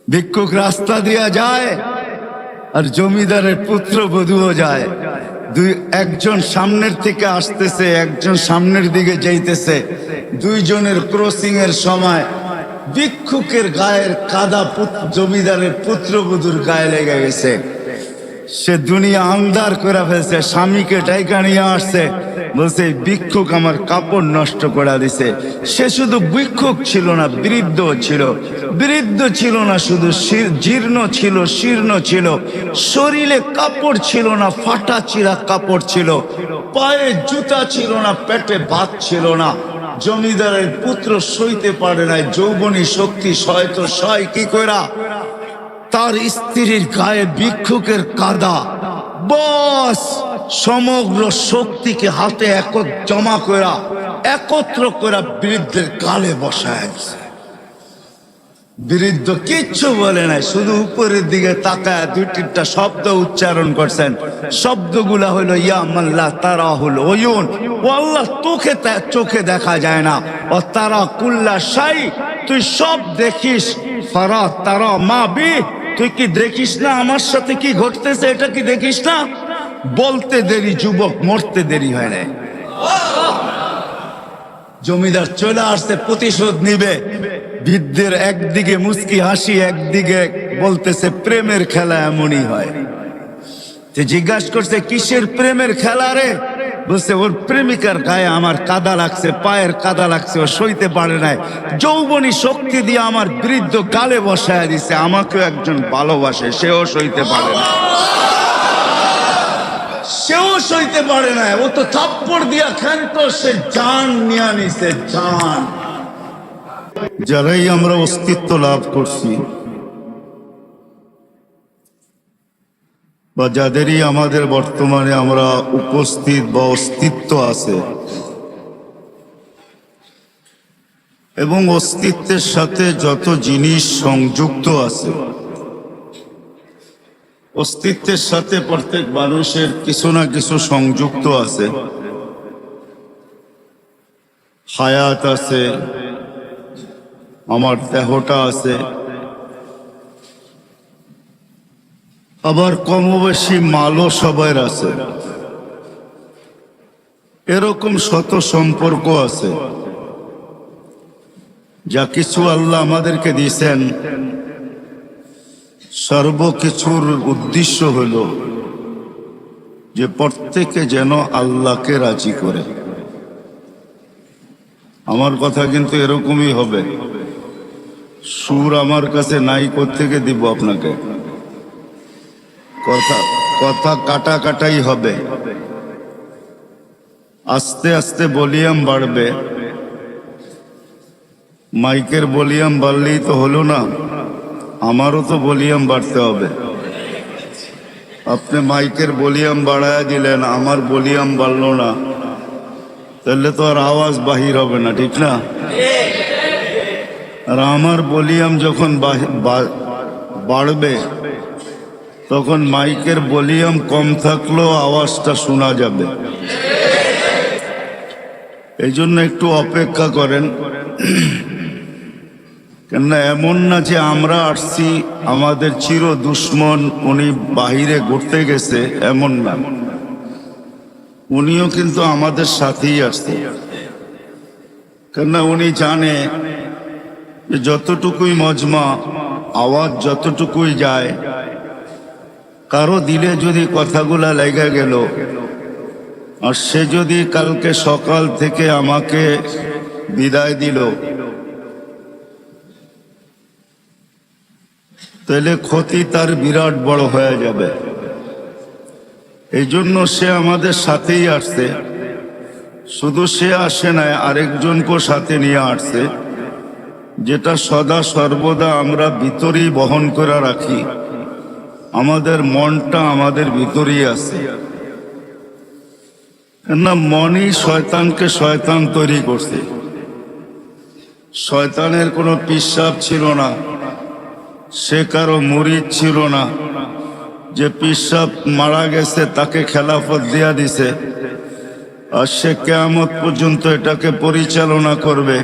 ভিক্ষুক রাস্তা দিয়া যায় আর জমিদারের পুত্রবধূও যায়। একজন সামনের থেকে আসতেছে, একজন সামনের দিকে যাইতেছে। দুইজনের ক্রসিং এর সময় ভিক্ষুকের গায়ের কাদা জমিদারের পুত্রবধূর গায়ে লেগে গেছে। সে দুনিয়া আন্ধার করে ফেলছে, স্বামীকে ডাইকা নিয়ে আসছে, বলছে ভিক্ষুক আমার কাপড় নষ্ট করে দিছে। সে শুধু ভিক্ষুক ছিল না, বৃদ্ধ ছিল। বৃদ্ধ ছিল না শুধু, জীর্ণ ছিল, শীর্ণ ছিল। শরীরে কাপড় ছিল না, ফাটা চিরা কাপড় ছিল। পায়ে জুতা ছিল না, পেটে ভাত ছিল না। জমিদারের পুত্র সইতে পারে নাই, যৌবনী শক্তি সয়তো সয় কি কইরা তার স্ত্রীর গায়ে ভিক্ষুকের কাদা, বস সমগ্র শক্তিকে হাতে জমা করা একত্র করা বৃদ্ধের গালে বসায় দিছে। বৃদ্ধ কিচ্ছু বলে নাই, শুধু উপরের দিকে তাকায় দুই তিনটা শব্দ উচ্চারণ করছেন। শব্দগুলা হলো ইয়া মাল্লা তারাহুল ওয়ুন, ও আল্লাহ চোখে দেখা যায় না। ও তারা কুল্লা শাই, তুই সব দেখিস। ফারা তারা মা বি, তুই কি দেখিস না আমার সাথে কি ঘটতেছে? এটা কি দেখিস না? বলতে দেরি যুবক, মরতে দেরি হয় না। জমিদার চলে আসছে, প্রতিশোধ নিবে। বৃদ্ধের একদিকে মুস্কি হাসি, একদিকে বলতেছে প্রেমের খেলা এমনই হয়। জিজ্ঞাসা করছে কিসের প্রেমের খেলা রে? বলছে ওর প্রেমিকার গায়ে আমার কাদা লাগছে, পায়ের কাদা লাগছে, ও সইতে পারে নাই। যৌবনী শক্তি দিয়ে আমার বৃদ্ধ গালে বসায় দিছে। আমাকেও একজন ভালোবাসে, সেও সইতে পারে না, সেও সইতে পারে না। ও তো থাপ্পড় দিয়া ক্ষান্ত, সে জান নিয়ে নিছে, জান। যারাই আমরা অস্তিত্ব লাভ করছি বা যাদেরই আমাদের বর্তমানে আমরা উপস্থিত বা অস্তিত্ব আছে, এবং অস্তিত্বের সাথে যত জিনিস সংযুক্ত আছে, অস্তিত্বের সাথে প্রত্যেক মানুষের কিছু না কিছু সংযুক্ত আছে। হায়াত আছে, আমার দেহটা আছে, আবার কম বেশি মালও সবার আছে। এরকম শত সম্পর্ক আছে। যা কিছু আল্লাহ আমাদেরকে দিয়েছেন, সর্বকিছুর উদ্দেশ্য হল যে প্রত্যেকে যেন আল্লাহকে রাজি করে। আমার কথা কিন্তু এরকমই হবে। সুর আমার কাছে নাই, কোত্থেকে দিব আপনাকে? কথা কাটা কাটাই হবে। আস্তে আস্তে ভলিউম বাড়বে। মাইকের ভলিউম বাড়লেই তো হলো না, আমারও তো ভলিউম বাড়তে হবে। আপনি মাইকের ভলিউম বাড়ায় দিলেন, আমার ভলিউম বাড়লো না, তাহলে তো আর আওয়াজ বাহির হবে না, ঠিক না? আর আমার ভলিউম যখন বাড়বে, তখন মাইকের ভলিউম কম থাকলেও আওয়াজটা শোনা যাবে। এই জন্য একটু অপেক্ষা করেন। কেননা এমন না যে আমরা আসছি আমাদের চির দুশ্মন, উনি বাহিরে ঘুরতে গেছে, এমন না। উনিও কিন্তু আমাদের সাথেই আসছে। কেননা উনি জানে যে যতটুকুই মজমা, আওয়াজ যতটুকুই যায়, কারো দিলে যদি কথাগুলা লেগে গেল, আর সে যদি কালকে সকাল থেকে আমাকে বিদায় দিল, তাহলে ক্ষতি তার বিরাট বড় হয়ে যাবে। এই জন্য সে আমাদের সাথেই আসছে। শুধু সে আসে না, আরেকজনকেও সাথে নিয়ে আসছে, যেটা সদা সর্বদা আমরা ভিতরেই বহন করে রাখি। আমাদের মনটা আমাদের ভিতরেই আছে। না, মনই শয়তানকে শয়তান তৈরি করছে। শয়তানের কোনো পিশাব ছিল না, সে কারো মুরিদ ছিল না যে পিশাব মারা গেছে তাকে খেলাফত দিয়া দিছে আর সে কিয়ামত পর্যন্ত এটাকে পরিচালনা করবে,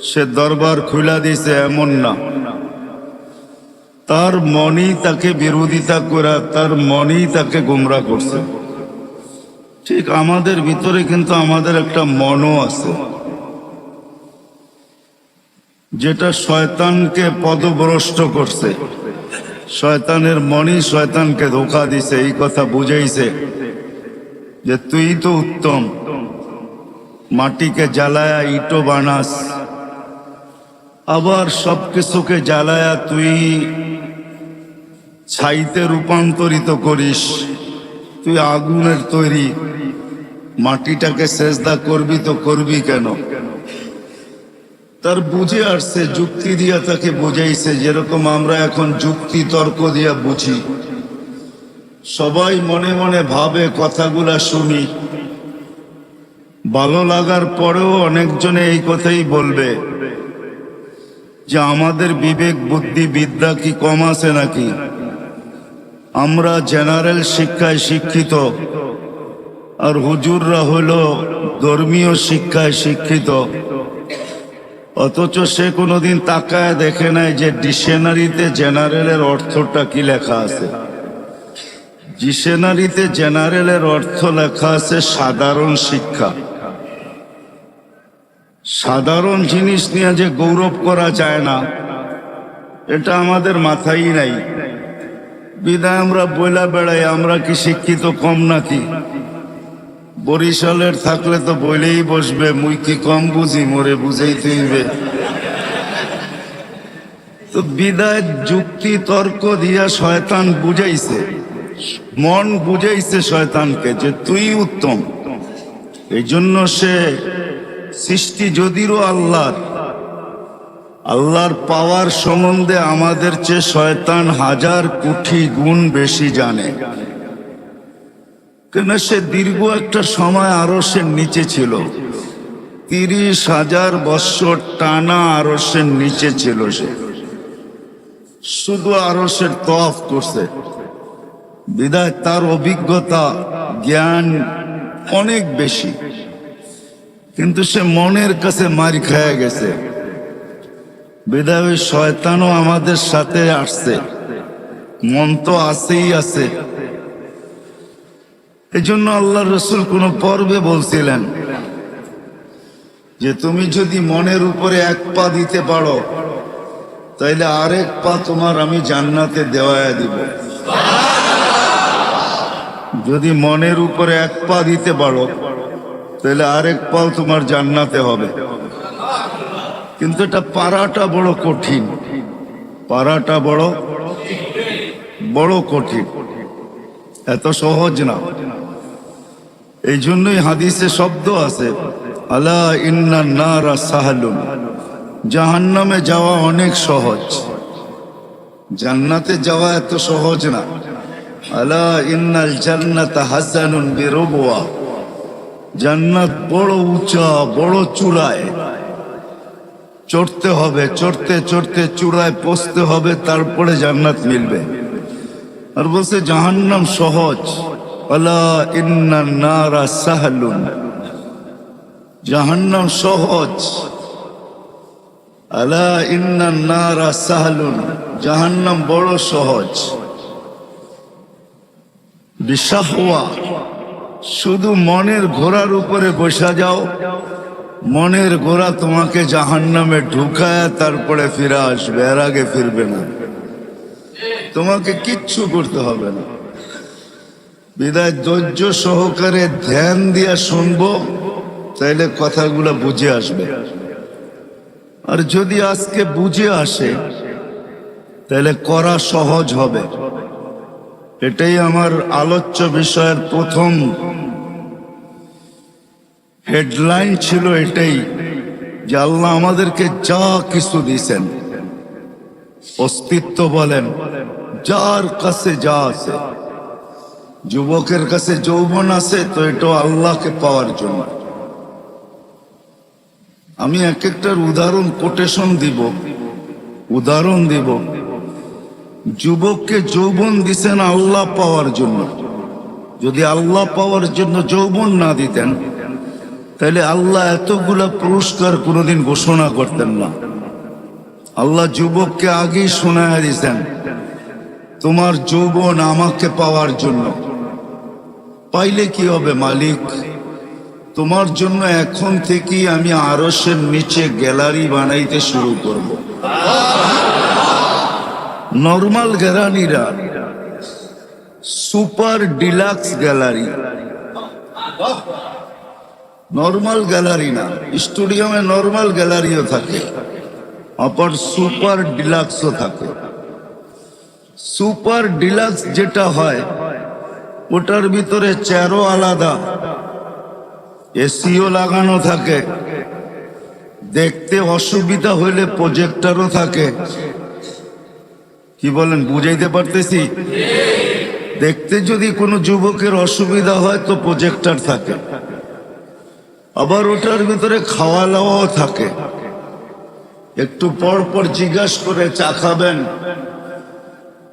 সে দরবার খুলে দিছে, এমন না। তার মনই তাকে বিরোধিতা করা, তার মনই তাকে গোমরাহ করছে। ঠিক আমাদের ভিতরে কিন্তু আমাদের একটা মনও আছে, যেটা শয়তানকে পদভ্রষ্ট করছে। শয়তানের মনই শয়তানকে ধোঁকা দিছে, এই কথা বুঝাইছে যে তুই তো উত্তম, মাটিকে জ্বালায়া ইটো বানাস, আবার সবকিছুকে জ্বালায়া তুই ছাইতে রূপান্তরিত করিস, তুই আগুনের তৈরি, মাটিটাকে সেজদা করবি তো করবি কেন? তার বুঝে আসছে, যুক্তি দিয়া তাকে বুঝাইছে, যেরকম আমরা এখন যুক্তি তর্ক দিয়া বুঝি। সবাই মনে মনে ভাবে, কথাগুলা শুনি, ভালো লাগার পরেও অনেকজনে এই কথাই বলবে যে আমাদের বিবেক বুদ্ধি বিদ্যা কি কম আছে নাকি? আমরা জেনারেল শিক্ষায় শিক্ষিত, আর হুজুররা হলো ধর্মীয় শিক্ষায় শিক্ষিত, অথচ সে কোনোদিন তাকায় দেখে নাই যে ডিকশনারিতে জেনারেলের অর্থটা কি লেখা আছে। ডিকশনারিতে জেনারেলের অর্থ লেখা আছে সাধারণ শিক্ষা। সাধারণ জিনিস নিয়ে যে গৌরব করা যায় না, এটা আমাদের মাথায় নাই। বিদায় আমরা বইলা বেড়াই আমরা কি শিক্ষিত কম নাকি? বরিশালের থাকলে তো বইলেই বসবে, মুই কি কম বুঝি, মোরে বুঝাইতে হইবে। তো বিদায় যুক্তি তর্ক দিয়া শয়তান বুঝাইছে, মন বুঝাইছে শয়তানকে যে তুই উত্তম। এই জন্য সে সৃষ্টি যদিও আল্লাহর পাওয়ার সম্বন্ধে আমাদের চেয়ে শয়তান 1000 কোটি গুণ বেশি জানে, কেন সে দীর্ঘ একটা সময় আরশের নিচে ছিল। 30,000 বৎসর টানা আরশের নিচে ছিল। সে শুধু আরশের তওয়াফ করছে, বিদায় তার অভিজ্ঞতা জ্ঞান অনেক বেশি। কিন্তু সে মনের কাছে মার খেয়ে গেছে, বিদায় ওই শয়তানও আমাদের সাথে আসছে। মন তো আছেই আছে। এই জন্য আল্লাহ রসুল কোন পর্বে বলছিলেন যে তুমি যদি মনের উপরে 1 পা দিতে পারো, তাইলে আরেক পা তোমার আমি জান্নাতে দেওয়ায় দিব। যদি মনের উপরে 1 পা দিতে পারো, তাহলে আরেক পাও তোমার জান্নাতে হবে। কিন্তু এটা পারাটা বড় কঠিন, পারাটা বড় কঠিন, এত সহজ না। এই জন্যই হাদিসে শব্দ আছে, আলা ইন্নান নারা সাহালুন, জাহান্নামে যাওয়া অনেক সহজ, জান্নাতে যাওয়া এত সহজ না। আলা ইন্নাল জান্নাতা হাসানুন বিরবওয়া, জান্নাত বড় উঁচা, বড় চূড়ায় চড়তে হবে, চড়তে চড়তে চূড়ায় পৌঁছতে হবে, তারপরে জান্নাত মিলবে। আর বলছে জাহান্নাম সহজ, আলা ইন্নান নারা সাহলুন, জাহান্নাম সহজ। আলা ইন্নান নারা সাহলুন, জাহান্নাম বড় সহজ। বিশাহওয়া, শুধু মনের ঘোড়ার উপরে বসা যাও, মনের ঘোড়া তোমাকে জাহান্নামে ঢুকায় তারপরে ফিরে আসবে, এর আগে ফিরবে না। তোমাকে কিচ্ছু করতে হবে না। বিদায় ধৈর্য সহকারে ধ্যান দিয়া শুনবো, তাইলে কথাগুলো বুঝে আসবে। আর যদি আজকে বুঝে আসে, তাহলে করা সহজ হবে। এটাই আমার আলোচ্য বিষয়ের প্রথম হেডলাইন ছিল, এটাই যে আল্লাহ আমাদেরকে যা কিছু দিয়েছেন, অস্তিত্ব বলেন, যার কাছে যা আছে, যুবকের কাছে যৌবন আছে, তো এটা আল্লাহকে পাওয়ার জন্য। আমি এক একটার উদাহরণ কোটেশন দিব, উদাহরণ দিব। যুবককে যৌবন দিছেন আল্লাহ পাওয়ার জন্য। যদি আল্লাহ পাওয়ার জন্য যৌবন না দিতেন, তাহলে আল্লাহ এতগুলা পুরস্কার কোনোদিন ঘোষণা করতেন না। আল্লাহ যুবককে আগেই শোনায় দিয়েছেন, তোমার যৌবন আমাকে পাওয়ার জন্য। পাইলে কি হবে মালিক? তোমার জন্য এখন থেকেই আমি আরশের নিচে গ্যালারি বানাইতে শুরু করব। নর্মাল গ্যালারিরা super deluxe gallery, normal gallery না। স্টুডিয়ামে নর্মাল গ্যালারিও থাকে, আবার সুপার ডিলাক্সও থাকে। সুপার ডিলাক্স যেটা হয় ওটার ভিতরে চেয়ারও আলাদা, এসিও লাগানো থাকে, দেখতে অসুবিধা হইলে প্রজেক্টরও থাকে। কি বলেন, বুঝাইতে পারতেছি? দেখতে যদি কোনো যুবকের অসুবিধা হয় তো প্রজেক্টর থাকে। আবার ওটার ভিতরে খাওয়া দাওয়াও থাকে। একটু পর পর জিজ্ঞাসা করে চা খাবেন,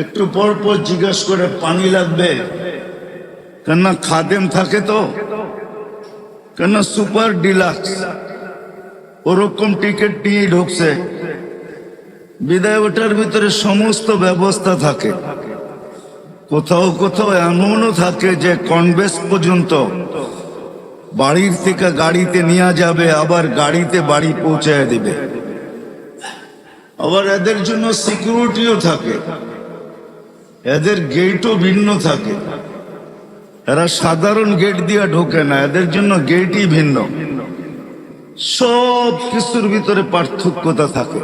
একটু পর পর জিজ্ঞাসা করে পানি লাগবে, কেননা খাদেম থাকে তো। কেননা সুপার ডিলাক্স ওরকম টিকিট নিয়ে ঢুকছে, বিদায় ওটার ভিতরে সমস্ত ব্যবস্থা থাকে। কোথাও কোথাও এমনও থাকে যে কনভেন্স পর্যন্ত বাড়ির থেকে গাড়িতে নিয়ে যাবে, আবার গাড়িতে বাড়ি পৌঁছায় দিবে। আবার এদের জন্য সিকিউরিটিও থাকে, এদের গেটও ভিন্ন থাকে। এরা সাধারণ গেট দিয়ে ঢোকে না, এদের জন্য গেটই ভিন্ন। সব কিছুর ভিতরে পার্থক্যতা থাকে।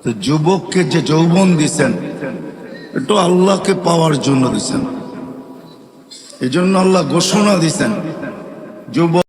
তো যুবককে যে যৌবন দিছেন একটু আল্লাহকে পাওয়ার জন্য দিছেন। এই জন্য আল্লাহ ঘোষণা দিছেন, যুবক